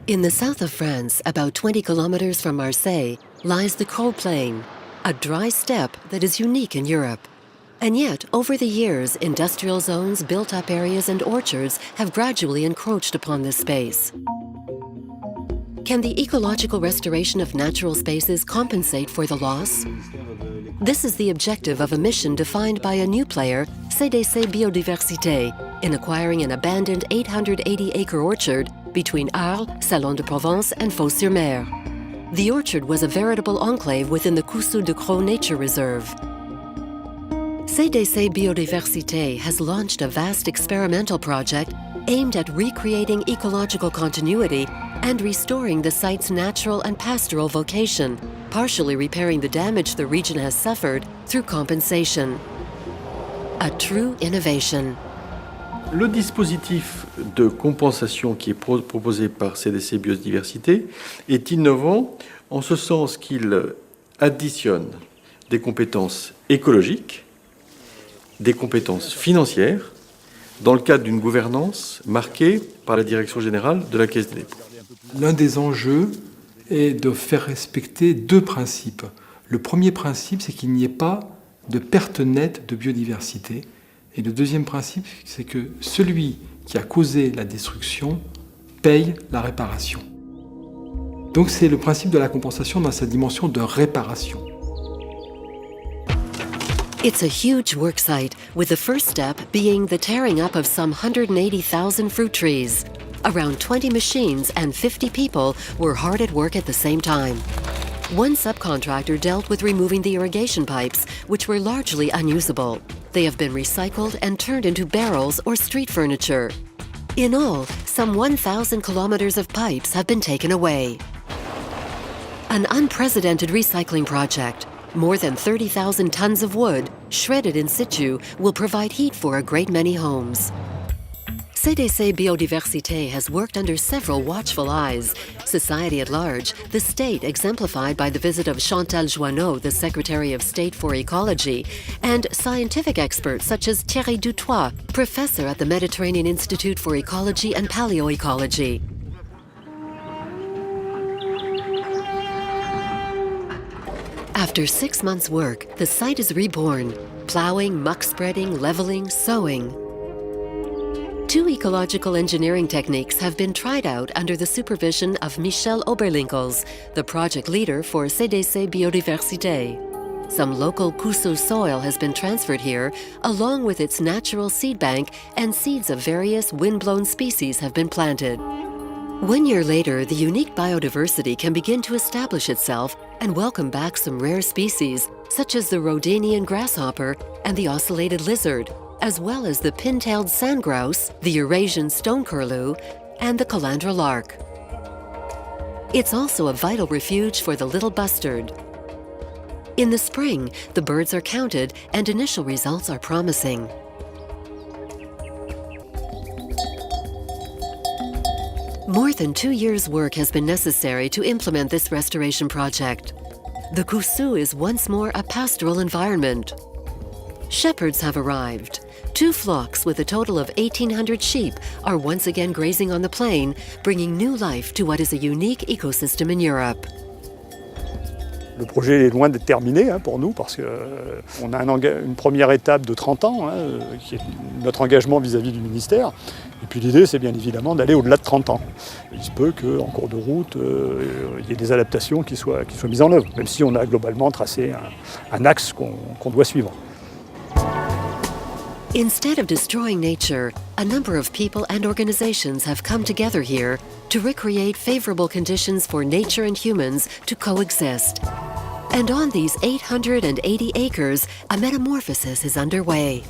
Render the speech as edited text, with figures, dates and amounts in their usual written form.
In the south of France, about 20 kilometers from Marseille, lies the Crau plain, a dry steppe that is unique in Europe. And yet, over the years, industrial zones, built-up areas, and orchards have gradually encroached upon this space. Can the ecological restoration of natural spaces compensate for the loss? This is the objective of a mission defined by a new player, CDC Biodiversité, in acquiring an abandoned 880-acre orchard between Arles, Salon de Provence, and Fos-sur-Mer. The orchard was a veritable enclave within the Cossure de Crau Nature Reserve. CDC Biodiversité has launched a vast experimental project aimed at recreating ecological continuity and restoring the site's natural and pastoral vocation, partially repairing the damage the region has suffered through compensation. A true innovation. Le dispositif de compensation qui est proposé par CDC Biodiversité est innovant en ce sens qu'il additionne des compétences écologiques, des compétences financières, dans le cadre d'une gouvernance marquée par la Direction générale de la Caisse des dépôts. L'un des enjeux est de faire respecter deux principes. Le premier principe, c'est qu'il n'y ait pas de perte nette de biodiversité. Et le deuxième principe, c'est que celui qui a causé la destruction paye la réparation. Donc c'est le principe de la compensation dans sa dimension de réparation. It's a huge work site, with the first step being the tearing up of some 180,000 fruit trees. Around 20 machines and 50 people were hard at work at the same time. One subcontractor dealt with removing the irrigation pipes, which were largely unusable. They have been recycled and turned into barrels or street furniture. In all, some 1,000 kilometers of pipes have been taken away. An unprecedented recycling project. More than 30,000 tons of wood, shredded in situ, will provide heat for a great many homes. CDC Biodiversité has worked under several watchful eyes. Society at large, the state exemplified by the visit of Chantal Joanneau, the Secretary of State for Ecology, and scientific experts such as Thierry Dutoit, professor at the Mediterranean Institute for Ecology and Paleoecology. After 6 months' work, the site is reborn, plowing, muck spreading, leveling, sowing. 2 ecological engineering techniques have been tried out under the supervision of Michel Oberlinkels, the project leader for CDC Biodiversité. Some local Cossure soil has been transferred here, along with its natural seed bank, and seeds of various wind-blown species have been planted. 1 year later, the unique biodiversity can begin to establish itself and welcome back some rare species, such as the Rhodanian grasshopper and the ocellated lizard, as well as the pin-tailed sand grouse, the Eurasian stone-curlew, and the calandra lark. It's also a vital refuge for the little bustard. In the spring, the birds are counted and initial results are promising. More than 2 years' work has been necessary to implement this restoration project. The Cossure is once more a pastoral environment. Shepherds have arrived. 2 flocks with a total of 1,800 sheep are once again grazing on the plain, bringing new life to what is a unique ecosystem in Europe. Le projet est loin d'être terminé pour nous parce qu'on a une première étape de 30 ans, qui est notre engagement vis-à-vis du ministère. Et puis l'idée, c'est bien évidemment d'aller au-delà de 30 ans. Il se peut qu'en cours de route, il y ait des adaptations qui soient mises en œuvre, même si on a globalement tracé un axe qu'on doit suivre. Instead of destroying nature, a number of people and organizations have come together here to recreate favorable conditions for nature and humans to coexist. And on these 880 acres, a metamorphosis is underway.